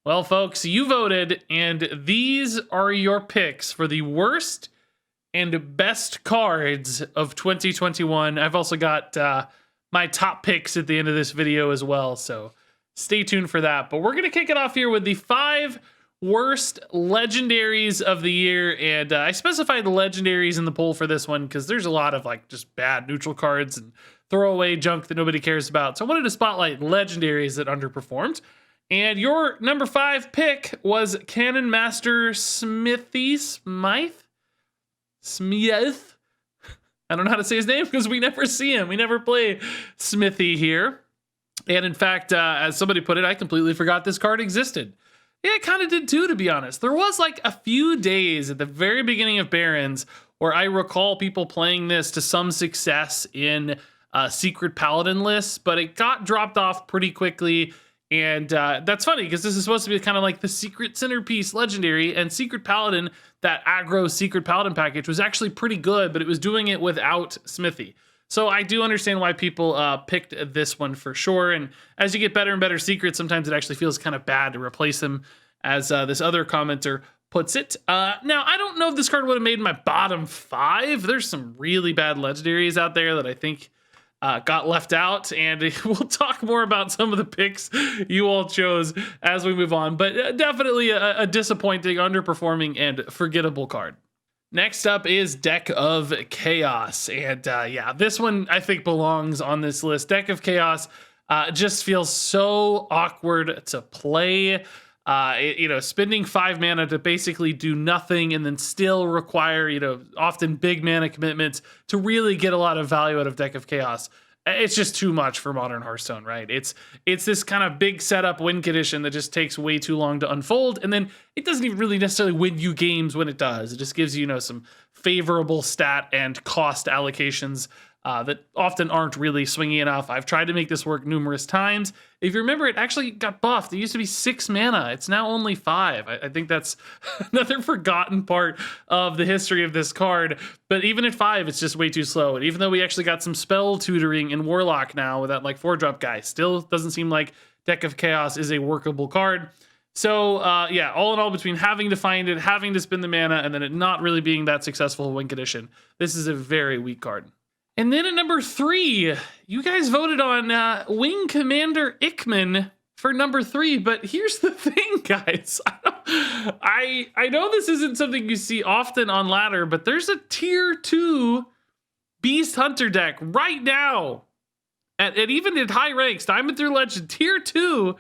Well, folks, you voted, and these are your picks for the worst and best cards of 2021. I've also got my top picks at the end of this video as well, so stay tuned for that. But we're going to kick it off here with the 5 worst legendaries of the year, and I specified the legendaries in the poll for this one because there's a lot of like just bad neutral cards and throwaway junk that nobody cares about. So I wanted to spotlight legendaries that underperformed. And your number 5 pick was Cannon Master Smith. I don't know how to say his name because we never see him. We never play Smithy here. And in fact, as somebody put it, I completely forgot this card existed. Yeah, I kind of did too, to be honest. There was like a few days at the very beginning of Barons where I recall people playing this to some success in Secret Paladin lists, but it got dropped off pretty quickly. And that's funny because this is supposed to be kind of like the secret centerpiece legendary, and Secret Paladin, that aggro Secret Paladin package, was actually pretty good, but it was doing it without Smithy. So I do understand why people picked this one for sure. And as you get better and better secrets, sometimes it actually feels kind of bad to replace them, as this other commenter puts it. Now, I don't know if this card would have made my bottom 5. There's some really bad legendaries out there that I think got left out, and we'll talk more about some of the picks you all chose as we move on, but definitely a disappointing, underperforming, and forgettable card. Next up is Deck of Chaos, and yeah, this one I think belongs on this list. Deck of Chaos just feels so awkward to play. Spending 5 mana to basically do nothing and then still require, often big mana commitments to really get a lot of value out of Deck of Chaos. It's just too much for modern Hearthstone, right? It's this kind of big setup win condition that just takes way too long to unfold, and then it doesn't even really necessarily win you games when it does. It just gives you, some favorable stat and cost allocations that often aren't really swingy enough. I've tried to make this work numerous times. If you remember, it actually got buffed. It used to be 6 mana. It's now only 5. I think that's another forgotten part of the history of this card. But even at 5, it's just way too slow. And even though we actually got some spell tutoring in Warlock now with that 4-drop guy, still doesn't seem like Deck of Chaos is a workable card. So, yeah, all in all, between having to find it, having to spend the mana, and then it not really being that successful win condition, this is a very weak card. And then at number 3, you guys voted on Wing Commander Ickman for number 3. But here's the thing, guys. I know this isn't something you see often on ladder, but there's a tier 2 Beast Hunter deck right now. At even at high ranks, Diamond through Legend, tier 2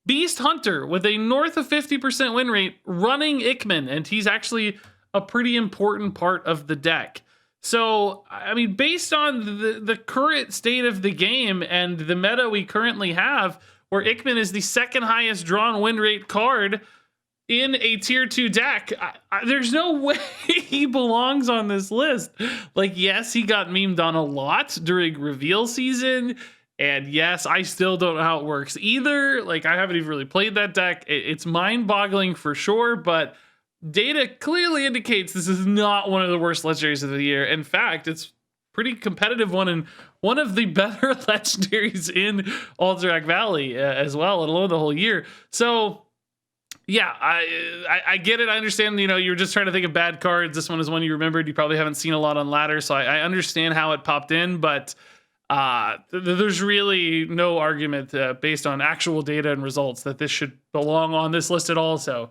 Beast Hunter with a north of 50% win rate running Ickman. And he's actually a pretty important part of the deck. So, I mean, based on the current state of the game and the meta we currently have, where Ickman is the second highest drawn win rate card in a tier 2 deck, there's no way he belongs on this list. Yes, he got memed on a lot during reveal season, and yes, I still don't know how it works either. I haven't even really played that deck. It's mind-boggling for sure, but data clearly indicates this is not one of the worst legendaries of the year. In fact, it's pretty competitive one and one of the better legendaries in Alterac Valley as well, let alone the whole year. So, yeah, I get it. I understand, you're just trying to think of bad cards. This one is one you remembered. You probably haven't seen a lot on ladder, so I understand how it popped in, but there's really no argument based on actual data and results that this should belong on this list at all. So,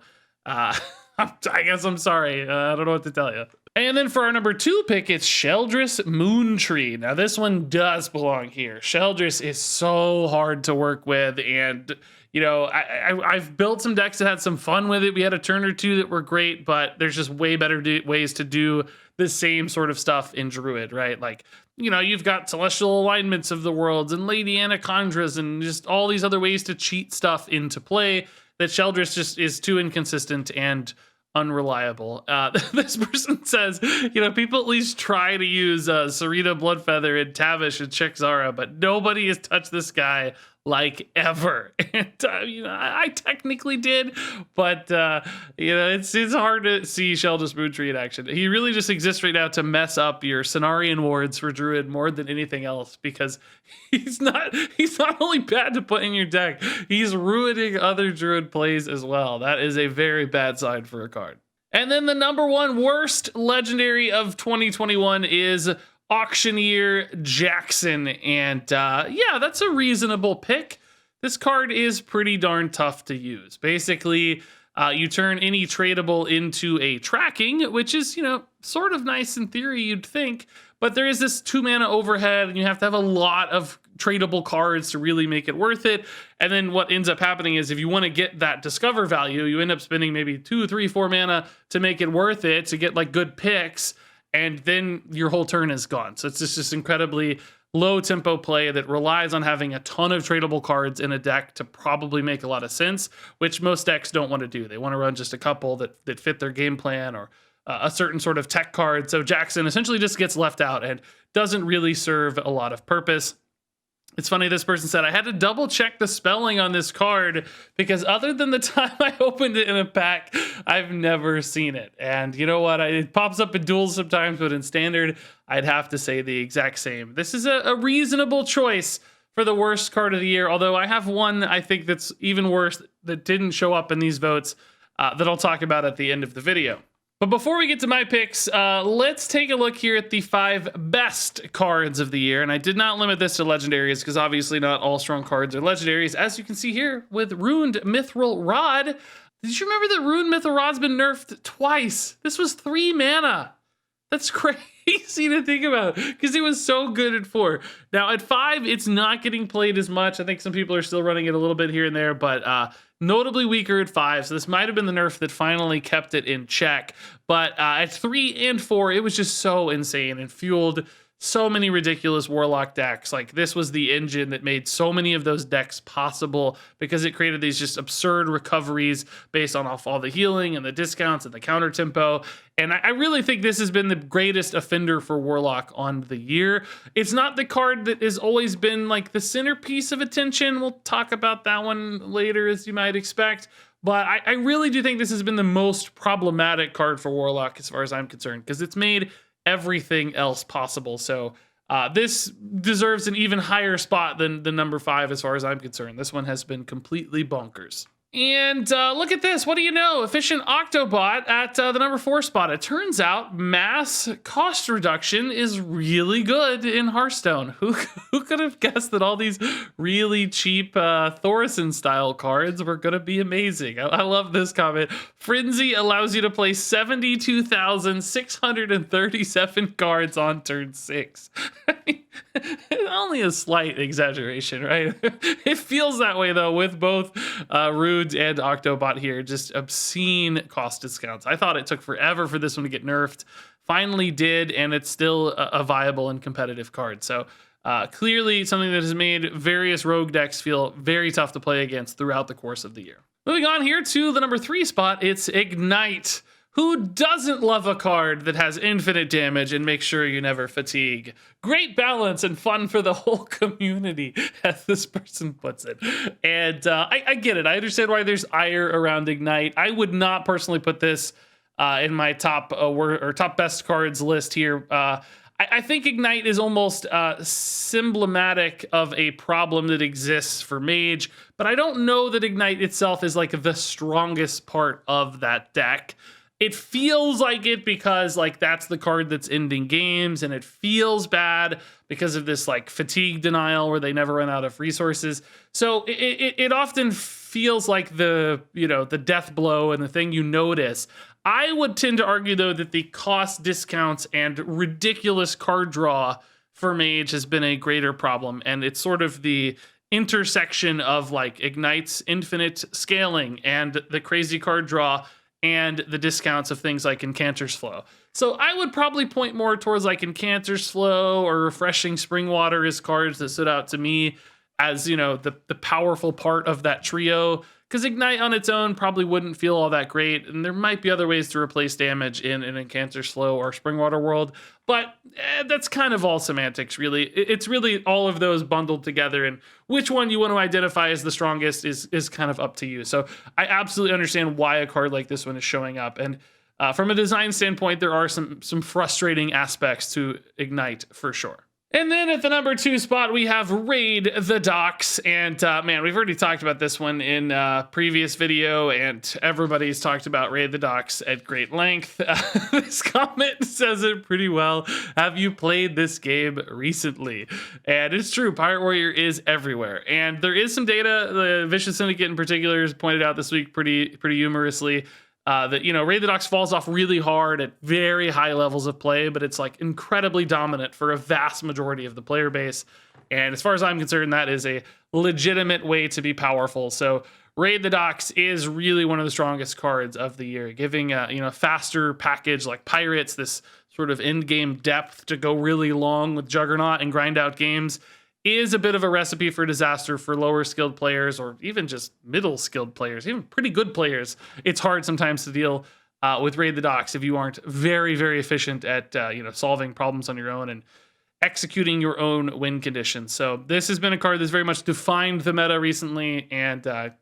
I guess I'm sorry. I don't know what to tell you. And then for our number 2 pick, it's Sheldris Moontree. Now, this one does belong here. Sheldris is so hard to work with, and, I've built some decks that had some fun with it. We had a turn or two that were great, but there's just way better ways to do the same sort of stuff in Druid, right? You've got Celestial Alignments of the Worlds and Lady Anacondras and just all these other ways to cheat stuff into play that Sheldris just is too inconsistent and unreliable. This person says, people at least try to use Sarita Bloodfeather and Tavish and Check Zara, but nobody has touched this guy like ever. And I technically did, but it's hard to see Sheldus Moontree in action. He really just exists right now to mess up your Cenarian wards for Druid more than anything else, because he's not only bad to put in your deck, he's ruining other Druid plays as well. That is a very bad sign for a card. And then the number one worst legendary of 2021 is Auctioneer Jackson. And yeah, that's a reasonable pick. This card is pretty darn tough to use. Basically, you turn any tradable into a tracking, which is, sort of nice in theory, you'd think. But there is this 2-mana overhead, and you have to have a lot of tradable cards to really make it worth it. And then what ends up happening is, if you want to get that discover value, you end up spending maybe 2, 3, 4 mana to make it worth it, to get like good picks, and then your whole turn is gone. So it's just this incredibly low tempo play that relies on having a ton of tradable cards in a deck to probably make a lot of sense, which most decks don't want to do. They want to run just a couple that fit their game plan, or a certain sort of tech card. So Jackson essentially just gets left out and doesn't really serve a lot of purpose. It's funny, this person said, I had to double check the spelling on this card because other than the time I opened it in a pack, I've never seen it. And you know what? It pops up in duels sometimes, but in standard, I'd have to say the exact same. This is a reasonable choice for the worst card of the year, although I have one I think that's even worse that didn't show up in these votes that I'll talk about at the end of the video. But before we get to my picks, let's take a look here at the 5 best cards of the year. And I did not limit this to legendaries because obviously not all strong cards are legendaries. As you can see here with Ruined Mithril Rod. Did you remember that Ruined Mithril Rod's been nerfed twice? This was 3 mana. That's crazy to think about because it was so good at 4. Now at 5, it's not getting played as much. I think some people are still running it a little bit here and there, but notably weaker at 5. So this might have been the nerf that finally kept it in check. But at 3 and 4, it was just so insane and fueled so many ridiculous Warlock decks. Like, this was the engine that made so many of those decks possible because it created these just absurd recoveries based on all the healing and the discounts and the counter tempo. And I really think this has been the greatest offender for Warlock on the year. It's not the card that has always been like the centerpiece of attention. We'll talk about that one later, as you might expect. But I really do think this has been the most problematic card for Warlock as far as I'm concerned, because it's made everything else possible. So this deserves an even higher spot than the number 5 as far as I'm concerned. This one has been completely bonkers. And look at this. What do you know? Efficient Octobot at the number 4 spot. It turns out mass cost reduction is really good in Hearthstone. Who could have guessed that all these really cheap Thorson style cards were going to be amazing? I love this comment. Frenzy allows you to play 72,637 cards on turn 6. Only a slight exaggeration, right? It feels that way though with both Rude and Octobot here. Just obscene cost discounts. I thought it took forever for this one to get nerfed. Finally did, and it's still a viable and competitive card. So clearly something that has made various rogue decks feel very tough to play against throughout the course of the year. Moving on here to the number 3 spot, it's Ignite. Who doesn't love a card that has infinite damage and makes sure you never fatigue? Great balance and fun for the whole community, as this person puts it. And I get it. I understand why there's ire around Ignite. I would not personally put this in my top top best cards list here. I think Ignite is almost symptomatic of a problem that exists for Mage, but I don't know that Ignite itself is like the strongest part of that deck. It feels like it because like that's the card that's ending games, and it feels bad because of this like fatigue denial where they never run out of resources. So it often feels like the death blow and the thing you notice. I would tend to argue though that the cost discounts and ridiculous card draw for Mage has been a greater problem, and it's sort of the intersection of like Ignite's infinite scaling and the crazy card draw and the discounts of things like Incanter's Flow. So I would probably point more towards like Incanter's Flow or Refreshing Springwater as cards that stood out to me as, the powerful part of that trio, because Ignite on its own probably wouldn't feel all that great, and there might be other ways to replace damage in an Incanter Slow or Springwater World, but that's kind of all semantics, really. It's really all of those bundled together, and which one you want to identify as the strongest is kind of up to you. So I absolutely understand why a card like this one is showing up, and from a design standpoint, there are some frustrating aspects to Ignite for sure. And then at the number 2 spot, we have Raid the Docks. And man, we've already talked about this one in a previous video, and everybody's talked about Raid the Docks at great length. This comment says it pretty well. Have you played this game recently? And it's true, Pirate Warrior is everywhere. And there is some data, the Vicious Syndicate in particular has pointed out this week pretty humorously, that, Raid the Docks falls off really hard at very high levels of play, but it's like incredibly dominant for a vast majority of the player base. And as far as I'm concerned, that is a legitimate way to be powerful. So Raid the Docks is really one of the strongest cards of the year, giving a faster package like Pirates, this sort of end-game depth to go really long with Juggernaut and grind out games, is a bit of a recipe for disaster for lower skilled players, or even just middle skilled players, even pretty good players. It's hard sometimes to deal with Raid the Docks if you aren't very, very efficient at solving problems on your own and executing your own win conditions. So this has been a card that's very much defined the meta recently, and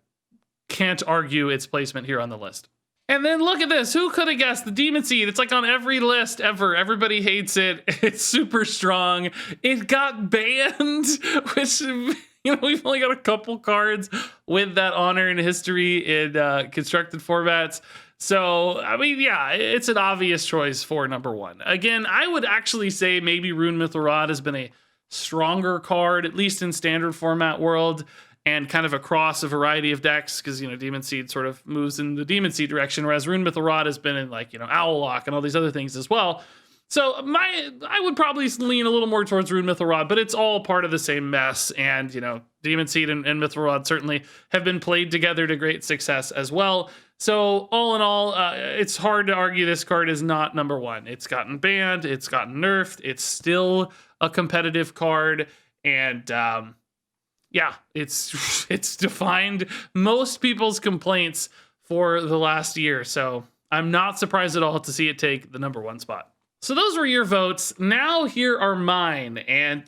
can't argue its placement here on the list. And then look at this. Who could have guessed the Demon Seed? It's like on every list ever. Everybody hates it. It's super strong. It got banned, which, we've only got a couple cards with that honor in history in constructed formats. So, I mean, yeah, it's an obvious choice for number 1. Again, I would actually say maybe Rune Mythal Rod has been a stronger card, at least in standard format world, and kind of across a variety of decks, because, Demon Seed sort of moves in the Demon Seed direction, whereas Rune Mythal Rod has been in, Owl Lock and all these other things as well. So I would probably lean a little more towards Rune Mythal Rod, but it's all part of the same mess, and, Demon Seed and Mythal Rod certainly have been played together to great success as well. So all in all, it's hard to argue this card is not number 1. It's gotten banned, it's gotten nerfed, it's still a competitive card, and yeah, it's defined most people's complaints for the last year. So I'm not surprised at all to see it take the number 1 spot. So those were your votes. Now here are mine. And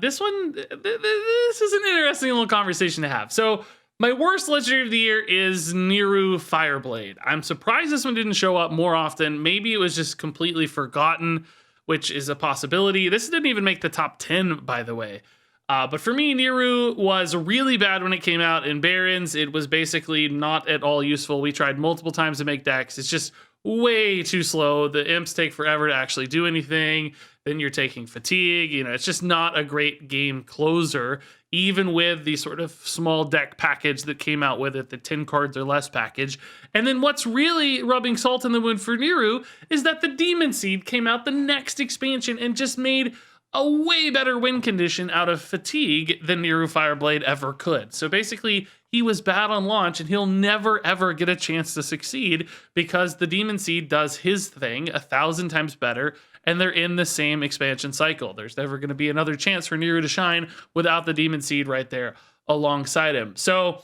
this one, this is an interesting little conversation to have. So my worst legendary of the year is Niru Fireblade. I'm surprised this one didn't show up more often. Maybe it was just completely forgotten, which is a possibility. This didn't even make the top 10, by the way. But for me, Niru was really bad when it came out in Barons. It was basically not at all useful. We tried multiple times to make decks. It's just way too slow. The imps take forever to actually do anything. Then you're taking fatigue. It's just not a great game closer, even with the sort of small deck package that came out with it, the 10 cards or less package. And then what's really rubbing salt in the wound for Niru is that the Demon Seed came out the next expansion and just made a way better win condition out of fatigue than Niru Fireblade ever could. So basically, he was bad on launch, and he'll never ever get a chance to succeed because the Demon Seed does his thing 1,000 times better, and they're in the same expansion cycle. There's never going to be another chance for Niru to shine without the Demon Seed right there alongside him. So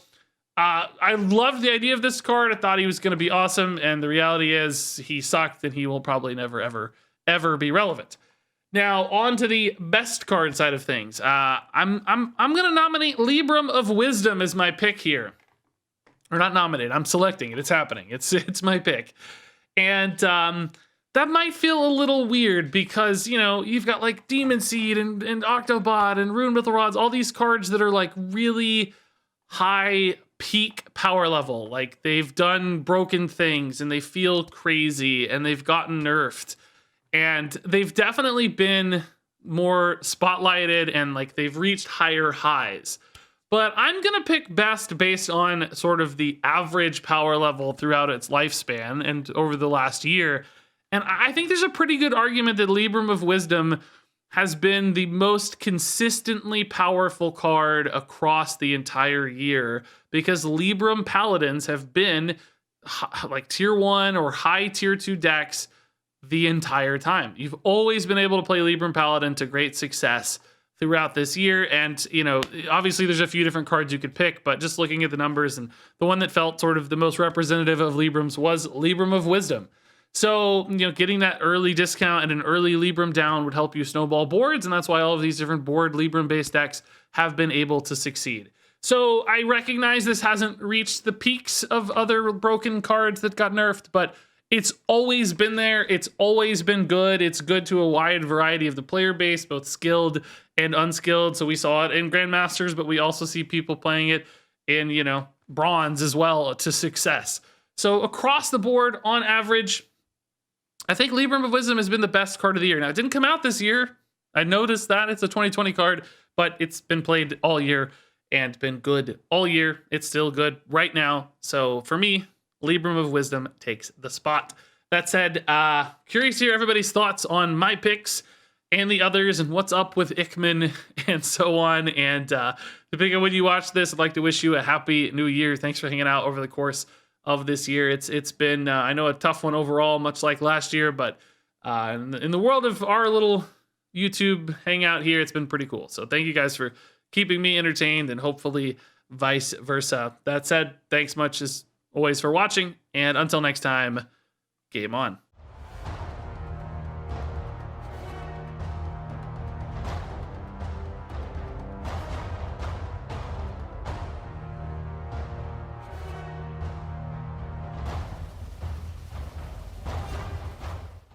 I loved the idea of this card. I thought he was going to be awesome, and the reality is he sucked, and he will probably never ever be relevant. Now, on to the best card side of things. I'm going to nominate Libram of Wisdom as my pick here. Or not nominate, I'm selecting it. It's happening. It's my pick. And that might feel a little weird because, you've got like Demon Seed and Octobot and Rune Mythal Rods, all these cards that are like really high peak power level. Like they've done broken things and they feel crazy and they've gotten nerfed. And they've definitely been more spotlighted and like they've reached higher highs. But I'm going to pick best based on sort of the average power level throughout its lifespan and over the last year. And I think there's a pretty good argument that Libram of Wisdom has been the most consistently powerful card across the entire year because Libram Paladins have been like tier 1 or high tier 2 decks the entire time. You've always been able to play Libram Paladin to great success throughout this year. And, you know, obviously there's a few different cards you could pick, but just looking at the numbers, and the one that felt sort of the most representative of Librams was Libram of Wisdom. So, you know, getting that early discount and an early Libram down would help you snowball boards, and that's why all of these different board Libram-based decks have been able to succeed. So I recognize this hasn't reached the peaks of other broken cards that got nerfed, but it's always been there. It's always been good. It's good to a wide variety of the player base, both skilled and unskilled. So we saw it in Grandmasters, but we also see people playing it in, you know, bronze as well to success. So across the board, on average, I think Libram of Wisdom has been the best card of the year. Now, it didn't come out this year. I noticed that. It's a 2020 card, but it's been played all year and been good all year. It's still good right now. So for me, Libram of Wisdom takes the spot. That said, curious to hear everybody's thoughts on my picks and the others, and what's up with Ickman and so on. And depending on when you watch this, I'd like to wish you a happy new year. Thanks for hanging out over the course of this year. It's been, I know, a tough one overall, much like last year, but in the world of our little YouTube hangout here, it's been pretty cool. So thank you guys for keeping me entertained, and hopefully vice versa. That said, thanks much as always for watching, and until next time, game on.